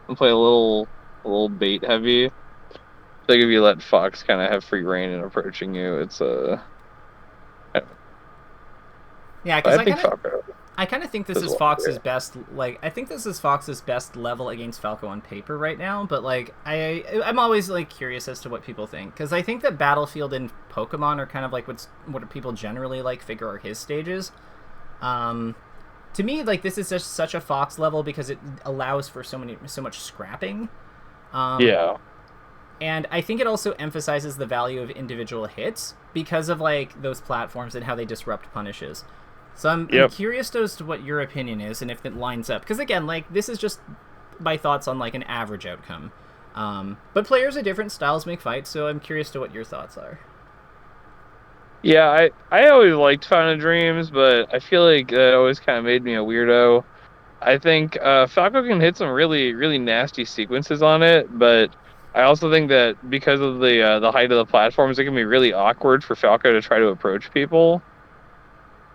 and play a little bait heavy. Like, if you let Fox kind of have free reign in approaching you, it's yeah, because I kind of think this is Fox's best. Like, I think this is Fox's best level against Falco on paper right now. But like, I'm always like curious as to what people think, because I think that Battlefield and Pokemon are kind of like what people generally like figure are his stages. to me, like, this is just such a Fox level because it allows for so much scrapping. Yeah. And I think it also emphasizes the value of individual hits because of, like, those platforms and how they disrupt punishes. So I'm curious as to what your opinion is and if it lines up. Because, again, like, this is just my thoughts on, like, an average outcome. But players of different styles make fights, so I'm curious to what your thoughts are. Yeah, I always liked Fountain of Dreams, but I feel like that always kind of made me a weirdo. I think Falco can hit some really, really nasty sequences on it, but I also think that because of the height of the platforms, it can be really awkward for Falco to try to approach people.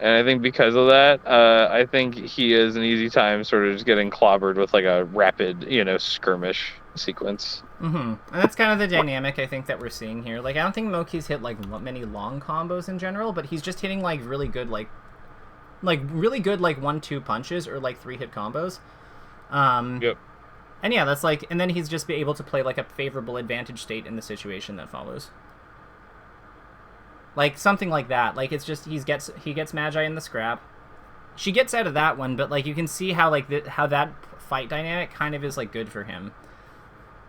And I think because of that, I think he is an easy time sort of just getting clobbered with like a rapid, skirmish sequence. And that's kind of the dynamic I think that we're seeing here. Like, I don't think Moki's hit like many long combos in general, but he's just hitting like really good like really good like 1-2 punches or like 3-hit combos. Yep. And yeah, that's like, and then he's just be able to play like a favorable advantage state in the situation that follows. Like something like that. Like it's just he gets Magi in the scrap. She gets out of that one, but like you can see how like how that fight dynamic kind of is like good for him.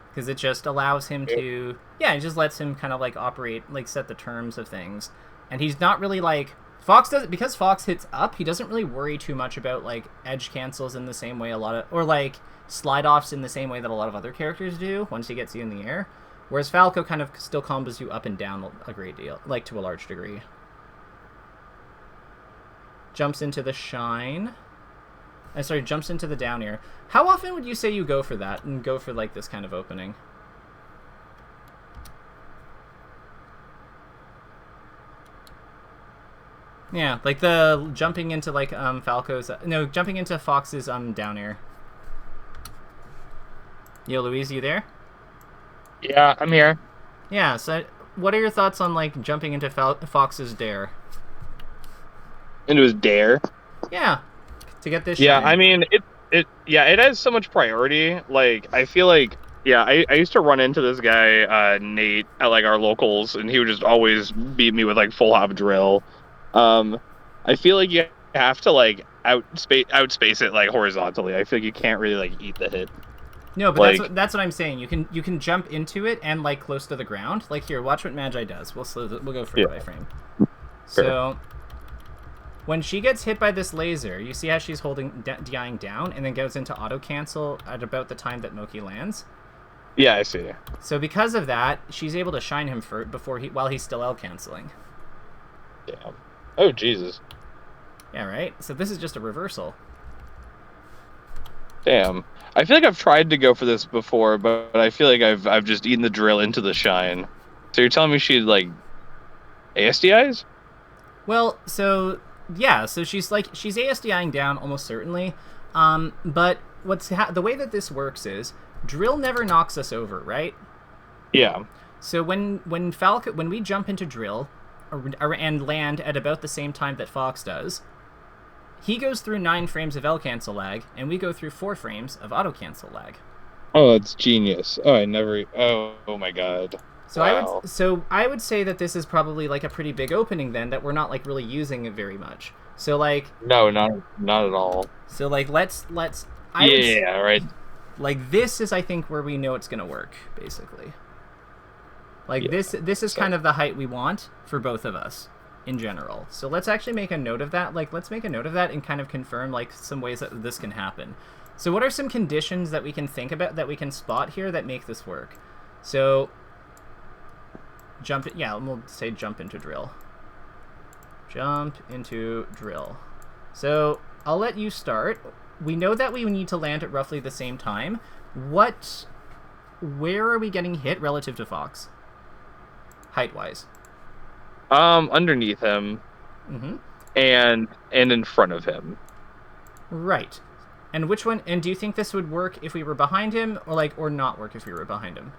Because it just allows him to, it just lets him kind of like operate, like set the terms of things. And he's not really like, because Fox hits up, he doesn't really worry too much about like edge cancels in the same way or like slide offs in the same way that a lot of other characters do once he gets you in the air. Whereas Falco kind of still combos you up and down a great deal, like to a large degree. Jumps into the shine. Jumps into the down air. How often would you say you go for that and go for like this kind of opening? Yeah, like the jumping into like jumping into Fox's down air. Yo, Louise, you there? Yeah, I'm here. Yeah, so what are your thoughts on like jumping into Fox's dare? Into his dare? Yeah. To get this Yeah, shine. I mean it has so much priority. Like I feel like I used to run into this guy, Nate, at like our locals, and he would just always beat me with like full hop drill. I feel like you have to like outspace it like horizontally. I feel like you can't really like eat the hit. No, but like, that's what I'm saying. You can jump into it and like close to the ground. Like here, watch what Magi does. We'll go frame by frame. So when she gets hit by this laser, you see how she's holding DIing down and then goes into auto cancel at about the time that Moki lands. Yeah, I see. So because of that, she's able to shine him while he's still L canceling. Yeah. Oh Jesus. Yeah, right. So this is just a reversal. Damn. I feel like I've tried to go for this before, but I feel like I've just eaten the drill into the shine. So you're telling me she'd like ASDIs? Well, so yeah, so she's ASDIing down almost certainly. But the way that this works is drill never knocks us over, right? Yeah. So when we jump into drill and land at about the same time that Fox does, he goes through 9 frames of L cancel lag, and we go through 4 frames of auto cancel lag. Oh, that's genius. Oh my god. So wow. I would say that this is probably like a pretty big opening then, that we're not like really using it very much. So like no, not at all. So like let's right. Like this is I think where we know it's gonna work, basically. Like this is kind of the height we want for both of us in general. So let's actually make a note of that. Like let's make a note of that and kind of confirm like some ways that this can happen. So what are some conditions that we can think about, that we can spot here that make this work? So we'll say jump into drill. Jump into drill. So I'll let you start. We know that we need to land at roughly the same time. Where are we getting hit relative to Fox? Height-wise. Underneath him. Mm-hmm. And in front of him. Right. And which one? And do you think this would work if we were behind him, or not work if we were behind him?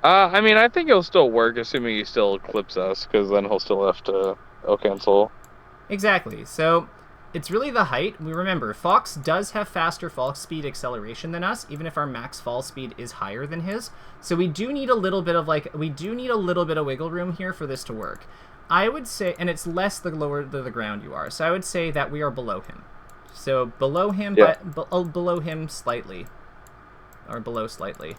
I mean, I think it'll still work, assuming he still clips us, because then he'll still have to cancel. Exactly. So it's really the height. We remember Fox does have faster fall speed acceleration than us, even if our max fall speed is higher than his. So we do need a little bit of wiggle room here for this to work. I would say, and it's less the lower the ground you are. So I would say that we are below him. So below him, Yeah. but below him slightly, or below slightly.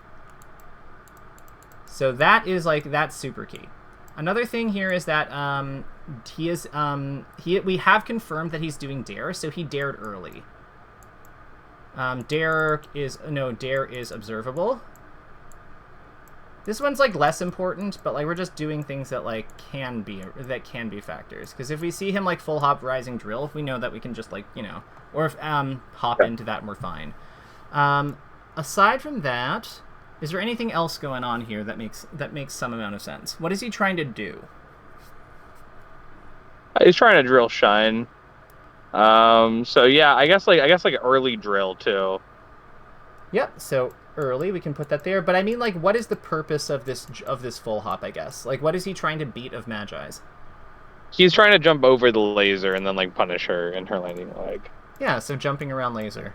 So that is like that's super key. Another thing here is that we have confirmed that he's doing dare, so he dared early. Dare is observable. This one's like less important, but like we're just doing things that like can be factors. Because if we see him like full hop rising drill, we know that we can just like or if hop into that and we're fine. Aside from that, is there anything else going on here that makes some amount of sense? What is he trying to do? He's trying to drill shine. So yeah, I guess like early drill too. Yep. So early, we can put that there. But I mean, like, what is the purpose of this full hop? I guess. Like, what is he trying to beat of Magi's? He's trying to jump over the laser and then like punish her in her landing leg. Yeah. So jumping around laser.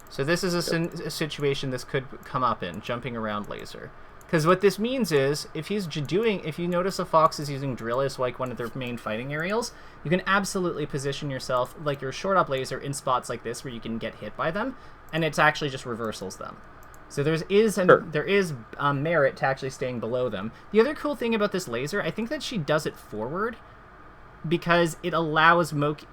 So this is a situation this could come up in, jumping around laser. Because what this means is, if you notice a fox is using drill as like one of their main fighting aerials, you can absolutely position yourself, like your short up laser, in spots like this where you can get hit by them, and it's actually just reversals them. So there is merit to actually staying below them. The other cool thing about this laser, I think that she does it forward, because it allows Moki,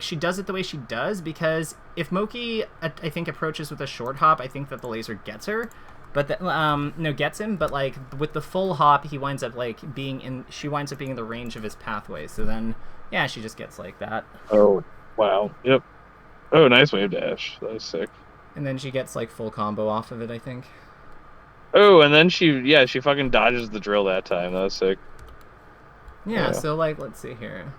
she does it the way she does, because if Moki, I think, approaches with a short hop, I think that the laser gets her, but gets him, but like with the full hop, she winds up being in the range of his pathway, so then, yeah, she just gets like that. Oh, wow. Yep. Oh, nice wave dash. That was sick. And then she gets like full combo off of it, I think. Oh, and then she fucking dodges the drill that time. That was sick. Yeah, so like, let's see here.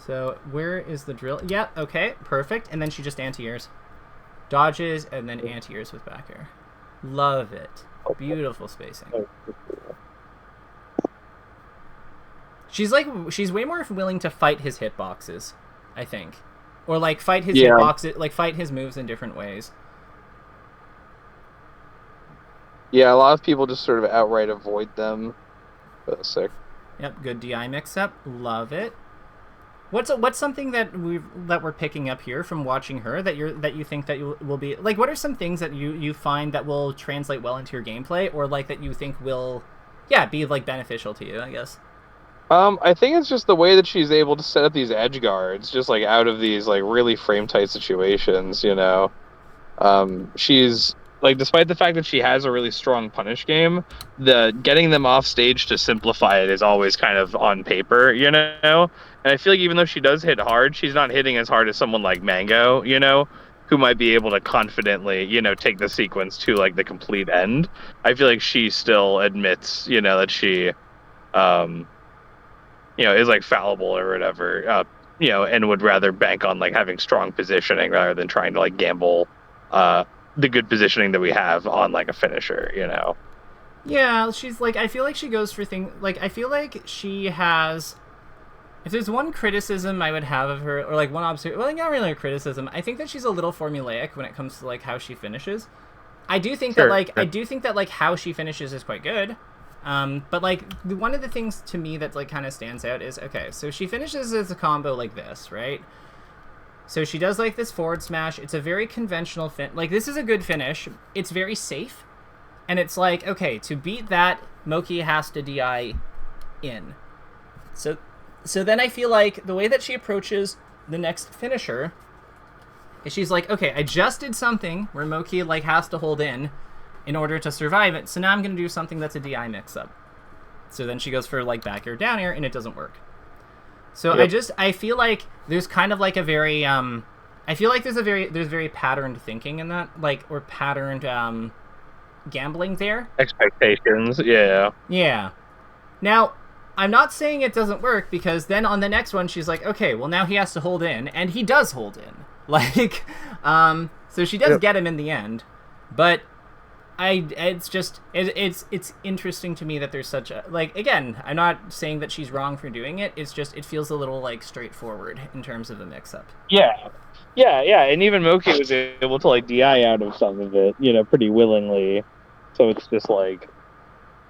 So where is the drill? Yeah, okay, perfect. And then she just anti-airs. Dodges, and then anti-airs with back air. Love it. Beautiful spacing. She's way more willing to fight his hitboxes, I think. Or like fight his hitboxes, like fight his moves in different ways. Yeah, a lot of people just sort of outright avoid them. That's sick. Yep, good DI mix-up. Love it. What's something that we're picking up here from watching her that you think that you will be like? What are some things that you find that will translate well into your gameplay, or like that you think will, be like beneficial to you? I guess. I think it's just the way that she's able to set up these edge guards, just like out of these like really frame tight situations. She's like, despite the fact that she has a really strong punish game, the getting them off stage to simplify it is always kind of on paper, And I feel like even though she does hit hard, she's not hitting as hard as someone like Mango, who might be able to confidently, take the sequence to like the complete end. I feel like she still admits, that she, is like fallible or whatever, and would rather bank on like having strong positioning rather than trying to like gamble, the good positioning that we have on like a finisher, Yeah, she's like, I feel like she goes for things like, I feel like she has, if there's one criticism I would have of her, or like one observation, well, not really a criticism, I think that she's a little formulaic when it comes to like how she finishes. I do think that like how she finishes is quite good. But like one of the things to me that like kind of stands out is, okay, so she finishes as a combo like this, right? So she does like this forward smash. It's a very conventional like this is a good finish. It's very safe. And it's like, okay, to beat that, Moki has to DI in. So then I feel like the way that she approaches the next finisher is she's like, okay, I just did something where Moki like has to hold in order to survive it. So now I'm going to do something that's a DI mix-up. So then she goes for like back air, down air, and it doesn't work. So yep. I feel like there's kind of like a very, I feel like there's very patterned thinking in that, like, or patterned gambling there. Expectations, yeah. Yeah. Now, I'm not saying it doesn't work, because then on the next one she's like, okay, well now he has to hold in, and he does hold in. Like, so she does get him in the end, but it's interesting to me that there's such a, like, again, I'm not saying that she's wrong for doing it, it's just, it feels a little, like, straightforward in terms of the mix-up. Yeah, and even Moki was able to, like, DI out of some of it, pretty willingly, so it's just, like,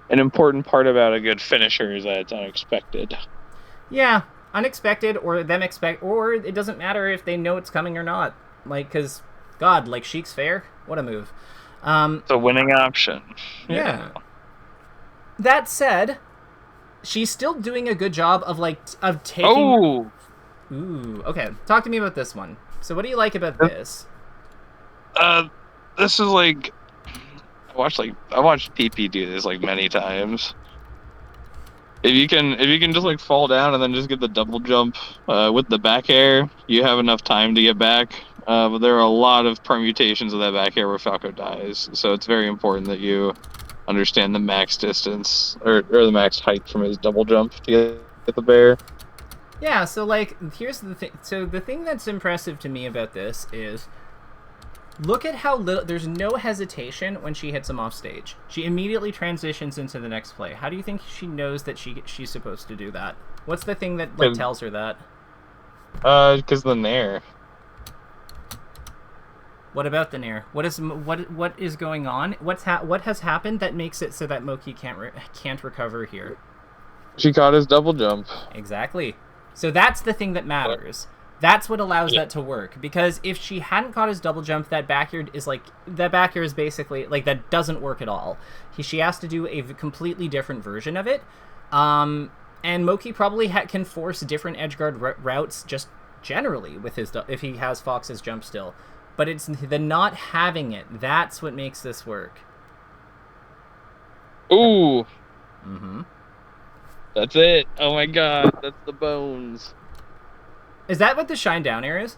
an important part about a good finisher is that it's unexpected. Yeah, unexpected, or them expect, or it doesn't matter if they know it's coming or not. Like, because, God, like, Sheik's fair? What a move. It's a winning option. Yeah. That said, she's still doing a good job of, like, of taking... Oh! Ooh, okay. Talk to me about this one. So what do you like about this? This is like... I watched PP do this, like, many times. If you can just, like, fall down and then just get the double jump with the back air, you have enough time to get back. But there are a lot of permutations of that back air where Falco dies. So it's very important that you understand the max distance or the max height from his double jump to get the bear. Yeah, so, like, here's the thing. So the thing that's impressive to me about this is, look at how little... There's no hesitation when she hits him off stage. She immediately transitions into the next play. How do you think she knows that she's supposed to do that? What's the thing that, like, tells her that? Because the nair. What about the nair? What is going on? What has happened that makes it so that Moki can't recover here? She caught his double jump. Exactly. So that's the thing that matters. That's what allows that to work. Because if she hadn't caught his double jump, that back air is basically, like, that doesn't work at all. She has to do a completely different version of it. And Moki probably can force different edgeguard routes just generally with his if he has Fox's jump still. But it's the not having it. That's what makes this work. Ooh. Mm-hmm. That's it. Oh my god, that's the bones. Is that what the shine down air is?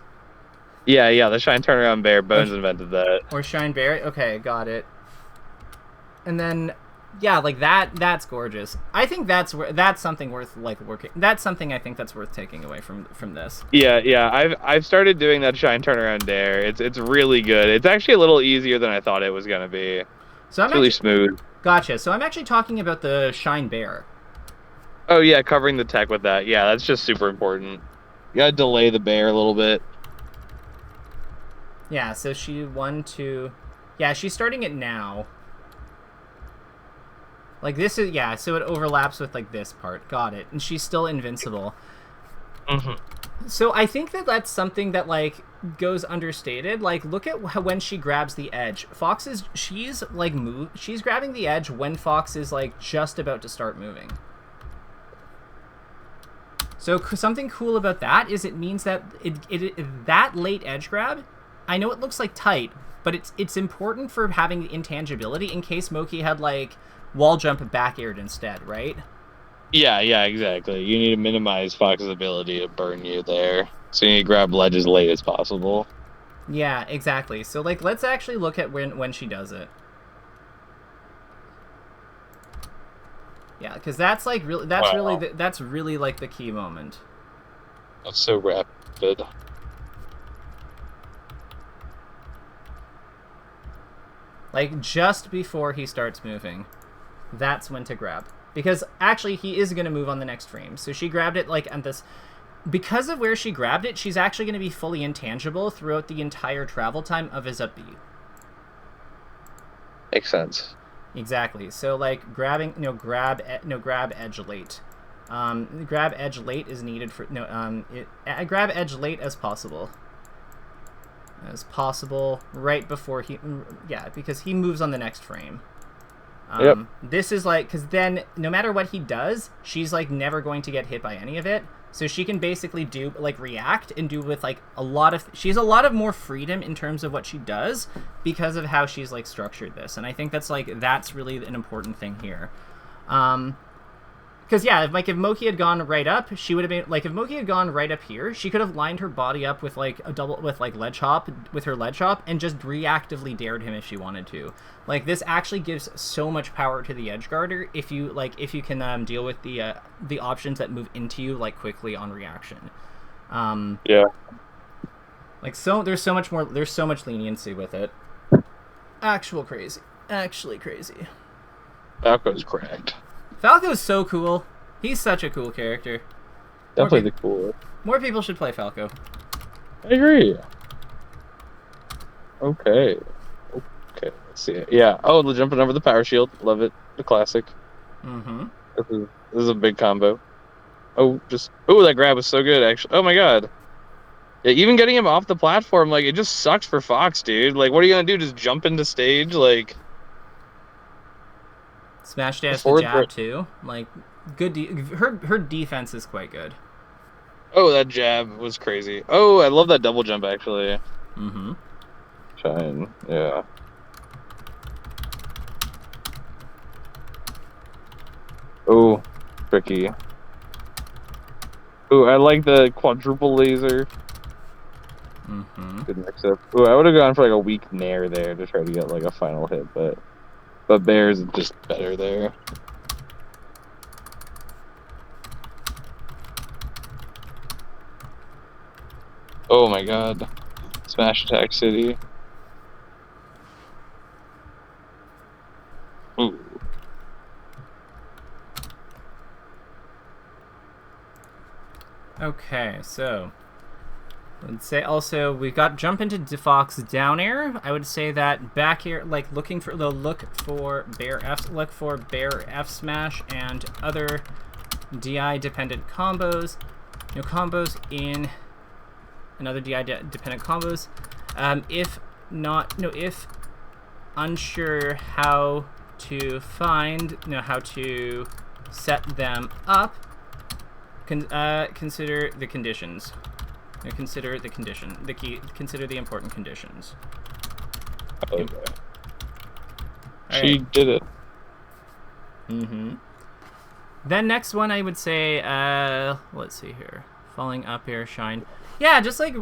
Yeah, the shine turnaround bear. Bones invented that. Or shine bear? Okay, got it. And then, yeah, like that's gorgeous. I think that's something worth, like, working. That's something I think that's worth taking away from this. Yeah. I've started doing that shine turnaround dare. It's really good. It's actually a little easier than I thought it was gonna be. So it's really smooth. Gotcha. So I'm actually talking about the shine bear. Oh yeah, covering the tech with that. Yeah, that's just super important. You gotta delay the bear a little bit. Yeah, so yeah, she's starting it now. Like, this is, yeah, so it overlaps with, like, this part. Got it. And she's still invincible. Mm-hmm. So I think that's something that, like, goes understated. Like, look at when she grabs the edge. She's grabbing the edge when Fox is, like, just about to start moving. So something cool about that is it means that that late edge grab, I know it looks like tight, but it's important for having intangibility in case Moki had, like, wall jump back aired instead, right? Yeah, exactly. You need to minimize Fox's ability to burn you there. So you need to grab ledge as late as possible. Yeah, exactly. So, like, let's actually look at when she does it. Yeah, because that's, like, really, that's really like the key moment. That's so rapid. Like, just before he starts moving, that's when to grab. Because, actually, he is going to move on the next frame. So she grabbed it, like, on this... Because of where she grabbed it, she's actually going to be fully intangible throughout the entire travel time of his up B. Makes sense. Exactly. So, like, grab edge late. Grab edge late is needed for... grab edge late as possible. Right before he... Yeah, because he moves on the next frame. Yep. This is, like... Because then, no matter what he does, she's, like, never going to get hit by any of it. So she can basically do, like, react and do with, like, a lot of... She has a lot of more freedom in terms of what she does because of how she's, like, structured this. And I think that's, like, that's really an important thing here. Because, yeah, if Moki had gone right up, she would have been... Like, if Moki had gone right up here, she could have lined her body up with, like, ledge hop, with her ledge hop, and just reactively dared him if she wanted to. Like, this actually gives so much power to the edge guarder if you can deal with the options that move into you, like, quickly on reaction. Yeah. Like, so there's so much leniency with it. Actually crazy. Falco's cracked. Falco's so cool. He's such a cool character. Definitely the coolest. More people should play Falco. I agree. Okay, let's see it. Yeah. Oh, the jumping over the power shield. Love it. The classic. Mm-hmm. This is a big combo. Oh, that grab was so good, actually. Oh my god. Yeah, even getting him off the platform, like, it just sucks for Fox, dude. Like, what are you gonna do? Just jump into stage? Like, Smash the dash the forward throw. jab too. Like, good. Her defense is quite good. Oh, that jab was crazy. Oh, I love that double jump, actually. Mm-hmm. Shine. Yeah. Oh, tricky. Oh, I like the quadruple laser. Mm-hmm. Good mix up. Oh, I would have gone for like a weak nair there to try to get like a final hit, but Bear's just better there. Oh my god. Smash Attack City. Ooh. Okay, so let's say also we got jump into Fox down air. I would say that back air, like look for Bear F smash and other DI dependent combos. Combos in another DI dependent combos. If unsure how to how to set them up, consider the conditions. Consider the important conditions. Okay. All She right. did it. Mm-hmm. Then next one I would say, let's see here. Falling up air shine. Yeah, just like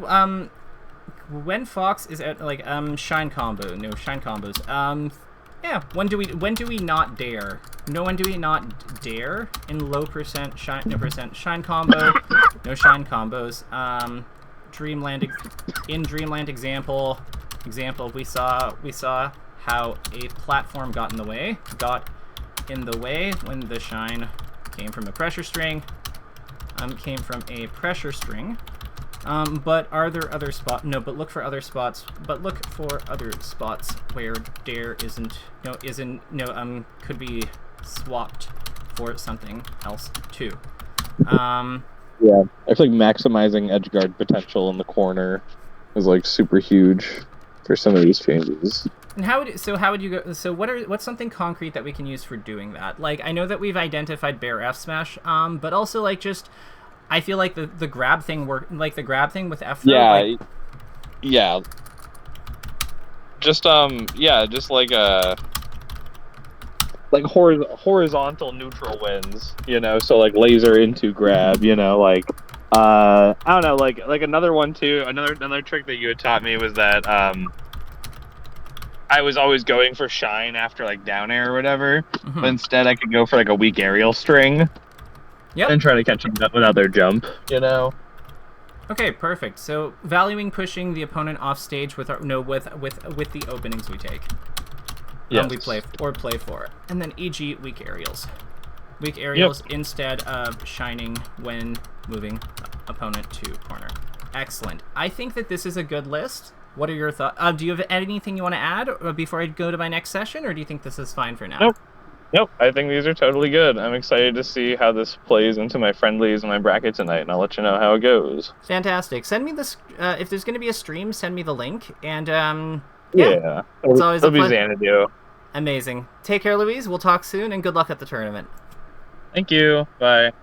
when Fox is at like shine combo, no shine combos. Yeah, when do we not dare? When do we not dare in low percent shine, no percent shine combo, no shine combos. Dreamland example we saw how a platform got in the way when the shine came from a pressure string. But are there other spots? No, but look for other spots. Where dare could be swapped for something else too. Yeah. I feel like maximizing edgeguard potential in the corner is like super huge for some of these changes. And how would you go? So what's something concrete that we can use for doing that? Like, I know that we've identified Bear F smash, but also like just I feel like the grab thing like the grab thing with F throw. Yeah, like, yeah. Just just like horizontal neutral wins, so like laser into grab, like I don't know, like another one too, another trick that you had taught me was that I was always going for shine after like down air or whatever, but instead I could go for like a weak aerial string. Yep. And try to catch them without their jump, Okay, perfect. So valuing pushing the opponent off stage with the openings we take. Yes. We play for, and then e.g. weak aerials. Yep. Instead of shining when moving opponent to corner. Excellent. I think that this is a good list. What are your thoughts? Do you have anything you want to add before I go to my next session, or do you think this is fine for now? Nope. I think these are totally good. I'm excited to see how this plays into my friendlies and my bracket tonight, and I'll let you know how it goes. Fantastic. Send me this. If there's going to be a stream, send me the link. And yeah. It's always a pleasure. Xanadu. Amazing. Take care, Louise. We'll talk soon, and good luck at the tournament. Thank you. Bye.